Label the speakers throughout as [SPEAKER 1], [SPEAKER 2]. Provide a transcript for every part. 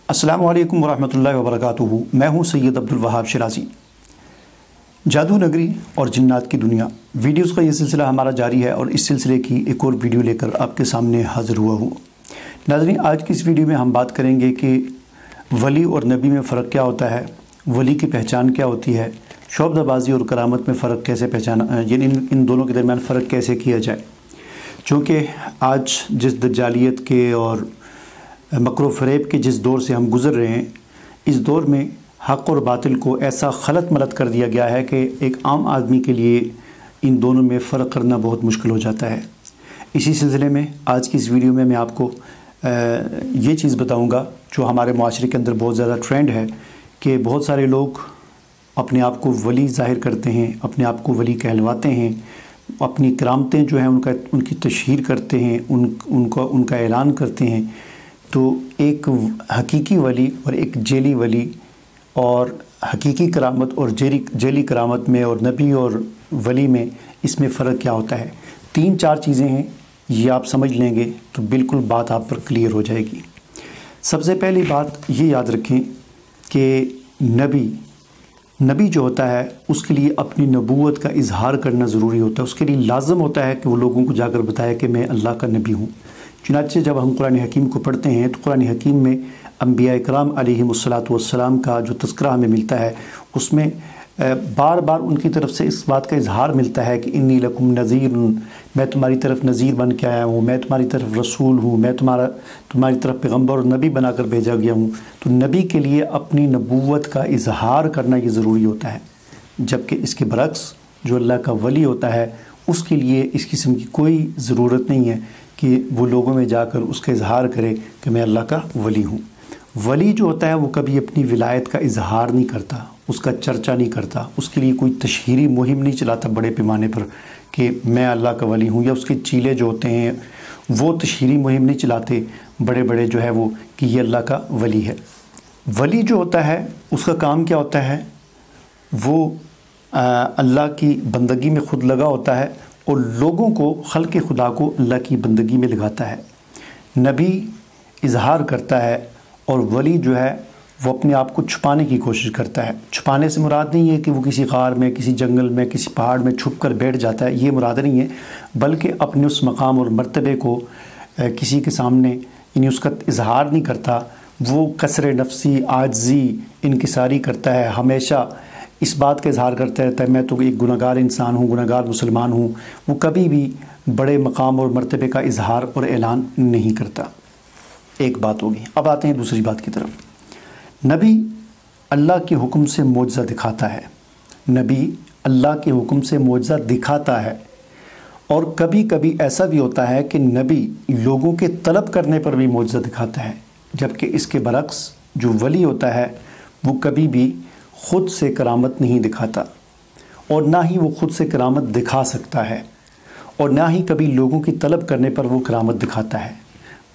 [SPEAKER 1] अस्सलामु अलैकुम वरहमतुल्लाहि वबरकातुहू। मैं हूं सैयद अब्दुल वहाब शिराजी। जादू नगरी और जिन्नात की दुनिया वीडियोस का ये सिलसिला हमारा जारी है और इस सिलसिले की एक और वीडियो लेकर आपके सामने हाज़िर हुआ हूँ। नाज़रीन, आज की इस वीडियो में हम बात करेंगे कि वली और नबी में फ़र्क क्या होता है, वली की पहचान क्या होती है, शोबदाबाजी और करामत में फ़र्क कैसे पहचाना, यानी इन दोनों के दरमियान फ़र्क कैसे किया जाए। चूँकि आज जिस दज्जालियत के और मकरो फ़रेब के जिस दौर से हम गुज़र रहे हैं, इस दौर में हक़ और बातिल को ऐसा खलत मलत कर दिया गया है कि एक आम आदमी के लिए इन दोनों में फ़र्क करना बहुत मुश्किल हो जाता है। इसी सिलसिले में आज की इस वीडियो में मैं आपको ये चीज़ बताऊंगा जो हमारे माशरे के अंदर बहुत ज़्यादा ट्रेंड है कि बहुत सारे लोग अपने आप को वली ज़ाहिर करते हैं, अपने आप को वली कहलवाते हैं, अपनी करामतें जो हैं उनकी तशहीर करते हैं, उनका ऐलान करते हैं। तो एक हकीकी वली और एक जेली वली और हकीकी करामत और जेली करामत में और नबी और वली में इसमें फ़र्क क्या होता है। 3-4 चीज़ें हैं, ये आप समझ लेंगे तो बिल्कुल बात आप पर क्लियर हो जाएगी। सबसे पहली बात ये याद रखें कि नबी जो होता है उसके लिए अपनी नबूवत का इजहार करना ज़रूरी होता है। उसके लिए लाज़म होता है कि वो लोगों को जाकर बताए कि मैं अल्लाह का नबी हूँ। चुनांचे जब हम कुरान हकीम को पढ़ते हैं तो कुरान हकीम में अंबिया इकराम अलैहिमुस्सलातु वस्सलाम का जो तज़किरा हमें मिलता है उसमें बार बार उनकी तरफ से इस बात का इजहार मिलता है कि इन्नी लकुम नज़ीर, मैं तुम्हारी तरफ नज़ीर बन के आया हूँ, मैं तुम्हारी तरफ रसूल हूँ, मैं तुम्हारी तरफ पैगम्बर और नबी बनाकर भेजा गया हूँ। तो नबी के लिए अपनी नबूवत का इजहार करना ये ज़रूरी होता है, जबकि इसके बरक्स जो अल्लाह का वली होता है उसके लिए इस किस्म की कोई ज़रूरत नहीं है कि वो लोगों में जाकर उसका इजहार करे कि मैं अल्लाह का वली हूँ। वली जो होता है वो कभी अपनी विलायत का इजहार नहीं करता, उसका चर्चा नहीं करता, उसके लिए कोई तशहीरी मुहिम नहीं चलाता बड़े पैमाने पर कि मैं अल्लाह का वली हूँ, या उसके चीले जो होते हैं वो तशहीरी मुहिम नहीं चलाते बड़े बड़े जो है वो कि ये अल्लाह का वली है। वली जो होता है उसका काम क्या होता है, वो अल्लाह की बंदगी में ख़ुद लगा होता है और लोगों को खल्क़ खुदा को अल्लाह की बंदगी में लगाता है। नबी इजहार करता है और वली जो है वो अपने आप को छुपाने की कोशिश करता है। छुपाने से मुराद नहीं है कि वो किसी गार में, किसी जंगल में, किसी पहाड़ में छुप कर बैठ जाता है, ये मुराद नहीं है, बल्कि अपने उस मकाम और मर्तबे को किसी के सामने यानी उसका इजहार नहीं करता। वो कसर नफसी, आजजी, इनकिसारी करता है, हमेशा इस बात का इजहार करता रहता है मैं तो एक गुनहगार इंसान हूँ, गुनहगार मुसलमान हूँ। वो कभी भी बड़े मकाम और मर्तबे का इजहार और ऐलान नहीं करता। एक बात होगी। अब आते हैं दूसरी बात की तरफ। नबी अल्लाह के हुक्म से मोजज़ा दिखाता है, नबी अल्लाह के हुक्म से मोजज़ा दिखाता है। और कभी कभी ऐसा भी होता है कि नबी लोगों के तलब करने पर भी मोजज़ा दिखाता है, जबकि इसके बरक्स जो वली होता है वो कभी भी ख़ुद से करामत नहीं दिखाता और ना ही वो ख़ुद से करामत दिखा सकता है और ना ही कभी लोगों की तलब करने पर वो करामत दिखाता है,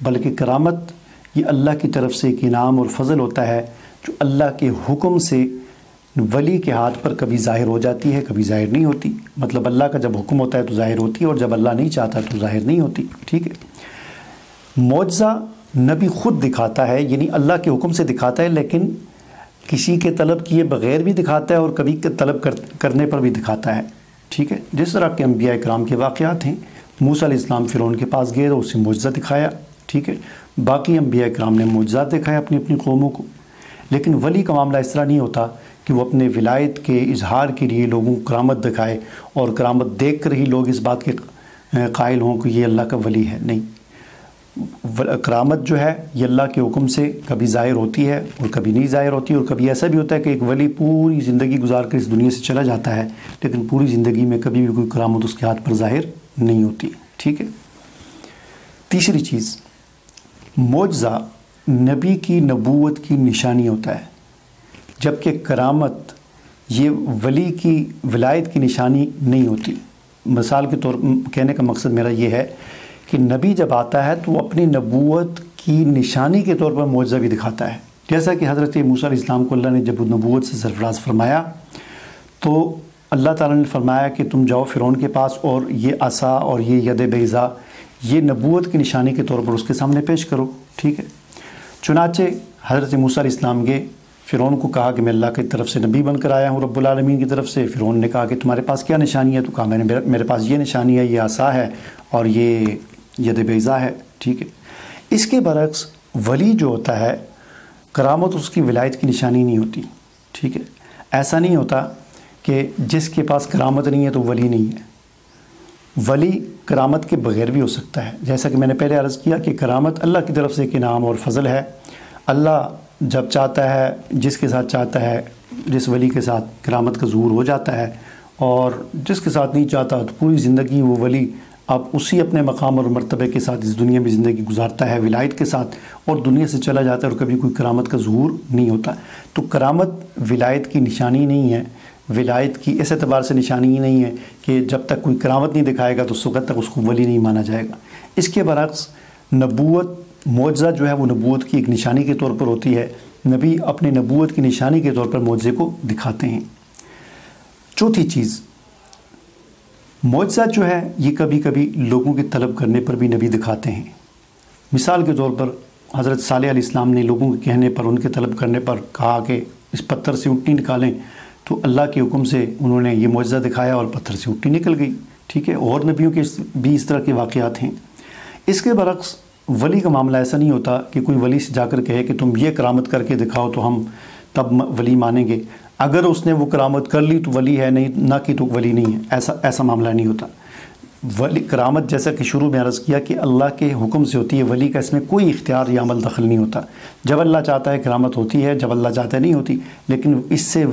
[SPEAKER 1] बल्कि करामत ये अल्लाह की तरफ से एक इनाम और फ़ज़ल होता है जो अल्लाह के हुक्म से वली के हाथ पर कभी ज़ाहिर हो जाती है, कभी ज़ाहिर नहीं होती। मतलब अल्लाह का जब हुक्म होता है तो ज़ाहिर होती है और जब अल्लाह नहीं चाहता तो ज़ाहिर नहीं होती। ठीक है। मौजज़ा नबी ख़ुद दिखाता है, यानी अल्लाह के हुक्म से दिखाता है, लेकिन किसी के तलब किए बग़ैर भी दिखाता है और कभी तलब करने पर भी दिखाता है। ठीक है। जिस तरह के अंबिया इकराम के वाक़यात हैं, मूसा अलैहिस्सलाम फ़िरौन के पास गए तो उससे मोजज़ा दिखाया। ठीक है। बाकी अंबिया इकराम ने मोजज़ात दिखाया अपनी अपनी कौमों को। लेकिन वली का मामला इस तरह नहीं होता कि वो अपने विलायत के इजहार के लिए लोगों को करामत दिखाए और करामत देख कर ही लोग इस बात के कायल हों कि ये अल्लाह का वली है। नहीं, करामत जो है ये अल्लाह के हुक्म से कभी ज़ाहिर होती है और कभी नहीं ज़ाहिर होती। और कभी ऐसा भी होता है कि एक वली पूरी ज़िंदगी गुजार कर इस दुनिया से चला जाता है, लेकिन पूरी ज़िंदगी में कभी भी कोई करामत उसके हाथ पर ज़ाहिर नहीं होती। ठीक है। तीसरी चीज़, मोजज़ा नबी की नबूवत की निशानी होता है, जबकि करामत ये वली की विलायत की निशानी नहीं होती। मिसाल के तौर कहने का मकसद मेरा ये है कि नबी जब आता है तो वो अपनी नबूवत की निशानी के तौर पर मोजज़ा भी दिखाता है। जैसा कि हज़रत मूसा अलैहिस्सलाम को अल्लाह ने जब नबूवत से सरफराज फरमाया तो अल्लाह ताला ने फरमाया कि तुम जाओ फ़िरौन के पास और ये असा और ये यद बैज़ा ये नबूवत की निशानी के तौर पर उसके सामने पेश करो। ठीक है। चुनाचे حضرت موسیٰ علیہ السلام گئے، فرعون کو کہا کہ میں اللہ کی طرف سے نبی بن کر آیا ہوں رب العالمین کی طرف سے۔ فرعون نے کہا کہ تمہارے پاس کیا نشانی ہے؟ تو کہا میرے پاس یہ نشانی ہے، یہ عصا ہے اور یہ ید بیضا ہے، ٹھیک ہے۔ اس کے برعکس ولی جو ہوتا ہے، کرامت اس کی ولایت کی نشانی نہیں ہوتی، ٹھیک ہے۔ ایسا نہیں ہوتا کہ جس کے پاس کرامت نہیں ہے تو ولی نہیں ہے۔ ولی کرامت کے بغیر بھی ہو سکتا ہے، جیسا کہ میں نے پہلے عرض کیا کہ کرامت اللہ کی طرف سے ایک انعام اور فضل ہے۔ اللہ جب چاہتا ہے، جس کے ساتھ چاہتا ہے، جس ولی کے ساتھ کرامت کا ظہور ہو جاتا ہے، اور جس کے ساتھ نہیں چاہتا تو پوری زندگی وہ ولی اب اسی اپنے مقام اور مرتبے کے ساتھ اس دنیا میں زندگی گزارتا ہے ولایت کے ساتھ، اور دنیا سے چلا جاتا ہے اور کبھی کوئی کرامت کا ظہور نہیں ہوتا۔ تو کرامت ولایت کی نشانی نہیں ہے، ولایت کی اس اعتبار سے نشانی ہی نہیں ہے کہ جب تک کوئی کرامت نہیں دکھائے گا تو اس وقت تک اس کو ولی نہیں مانا جائے گا۔ اس کے برعکس نبوت، معجزہ جو ہے وہ نبوت کی ایک نشانی کے طور پر ہوتی ہے۔ نبی اپنے نبوت کی نشانی کے طور پر معجزے کو دکھاتے ہیں۔ چوتھی چیز، معجزہ جو ہے یہ کبھی کبھی لوگوں کی طلب کرنے پر بھی نبی دکھاتے ہیں۔ مثال کے طور پر حضرت صالح علیہ السلام نے لوگوں کے کہنے پر، ان کے طلب کرنے پر کہا کہ اس پتھر سے اونٹنی نکالیں، تو اللہ کے حکم سے انہوں نے یہ معجزہ دکھایا اور پتھر سے اونٹنی نکل گئی، ٹھیک ہے۔ اور نبیوں کے بھی اس طرح کے واقعات ہیں۔ اس کے برعکس ولی کا معاملہ ایسا نہیں ہوتا کہ کوئی ولی سے جا کر کہے کہ تم یہ کرامت کر کے دکھاؤ تو ہم تب ولی مانیں گے، اگر اس نے وہ کرامت کر لی تو ولی ہے، نہیں نہ کی تو ولی نہیں ہے۔ ایسا معاملہ نہیں ہوتا۔ ولی کرامت جیسا کہ شروع میں عرض کیا کہ اللہ کے حکم سے ہوتی ہے، ولی کا اس میں کوئی اختیار یا عمل دخل نہیں ہوتا۔ جب اللہ چاہتا ہے کرامت ہوتی ہے، جب اللہ چاہتا ہے نہیں ہوتی، لیکن اس سے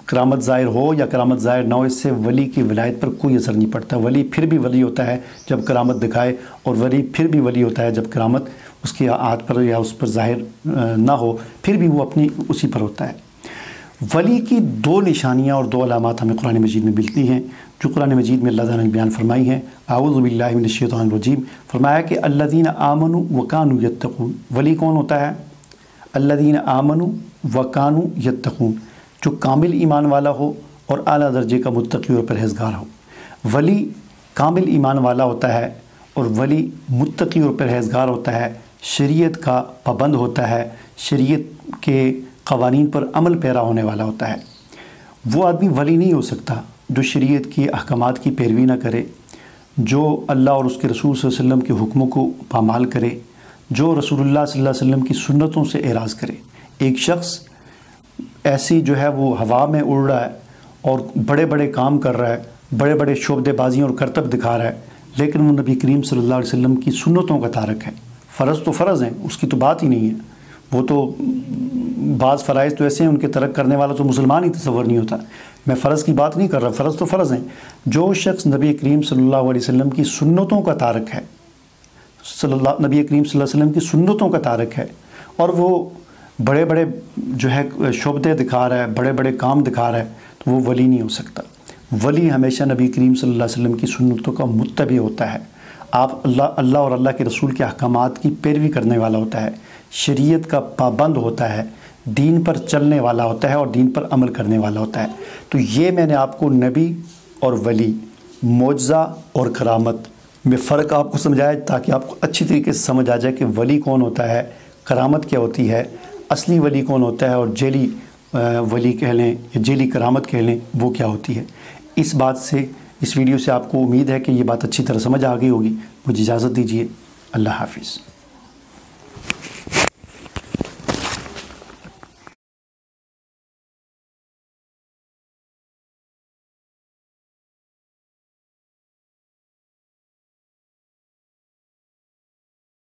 [SPEAKER 1] کرامت ظاہر ہو یا کرامت ظاہر نہ ہو، اس سے ولی کی ولایت پر کوئی اثر نہیں پڑتا۔ ولی پھر بھی ولی ہوتا ہے جب کرامت دکھائے، اور ولی پھر بھی ولی ہوتا ہے جب کرامت اس کے ہاتھ پر یا اس پر ظاہر نہ ہو، پھر بھی وہ اپنی اسی پر ہوتا ہے۔ ولی کی دو نشانیاں اور دو علامات ہمیں قرآن مجید میں ملتی ہیں، جو قرآن مجید میں اللہ تعالیٰ نے بیان فرمائی ہیں۔ اعوذ باللہ من الشیطان الرجیم، فرمایا کہ الذین آمنوا وکانوا یتقون۔ ولی کون ہوتا ہے؟ الذین آمنوا وکانوا یتقون، جو کامل ایمان والا ہو اور اعلیٰ درجے کا متقی اور پرہیزگار ہو۔ ولی کامل ایمان والا ہوتا ہے اور ولی متقی اور پرہیزگار ہوتا ہے، شریعت کا پابند ہوتا ہے، شریعت کے قوانین پر عمل پیرا ہونے والا ہوتا ہے۔ وہ آدمی ولی نہیں ہو سکتا جو شریعت کی احکامات کی پیروی نہ کرے، جو اللہ اور اس کے رسول صلی اللہ علیہ وسلم کے حکموں کو پامال کرے، جو رسول اللہ صلی اللہ علیہ وسلم کی سنتوں سے اعراض کرے۔ ایک شخص ایسی جو ہے وہ ہوا میں اڑ رہا ہے اور بڑے بڑے کام کر رہا ہے، بڑے بڑے شعبدے بازیاں اور کرتب دکھا رہا ہے، لیکن وہ نبی کریم صلی اللہ علیہ وسلم کی سنتوں کا تارک ہے۔ فرض تو فرض ہیں، اس کی تو بات ہی نہیں ہے۔ وہ تو بعض فرائض تو ایسے ہیں ان کے ترک کرنے والا تو مسلمان ہی تصور نہیں ہوتا۔ میں فرض کی بات نہیں کر رہا، فرض تو فرض ہیں۔ جو شخص نبی کریم صلی اللہ علیہ وسلم کی سنتوں کا تارک ہے، نبی کریم صلی اللہ علیہ وسلم کی سنتوں کا تارک ہے، اور وہ بڑے بڑے جو ہے شعبے دکھا رہا ہے، بڑے بڑے کام دکھا رہا ہے، تو وہ ولی نہیں ہو سکتا۔ ولی ہمیشہ نبی کریم صلی اللہ علیہ وسلم کی سنتوں کا متبع ہوتا ہے۔ آپ اللہ اور اللہ کے رسول کے احکامات کی پیروی کرنے والا ہوتا ہے، شریعت کا پابند ہوتا ہے، دین پر چلنے والا ہوتا ہے اور دین پر عمل کرنے والا ہوتا ہے۔ تو یہ میں نے آپ کو نبی اور ولی، معجزہ اور کرامت میں فرق آپ کو سمجھایا تاکہ آپ کو اچھی طریقے سے سمجھ آ جائے کہ ولی کون ہوتا ہے، کرامت کیا ہوتی ہے، اصلی ولی کون ہوتا ہے، اور جیلی ولی کہہ لیں یا جیلی کرامت کہہ لیں وہ کیا ہوتی ہے۔ اس بات سے، اس ویڈیو سے آپ کو امید ہے کہ یہ بات اچھی طرح سمجھ آ گئی ہوگی۔ مجھے اجازت دیجیے، اللہ حافظ۔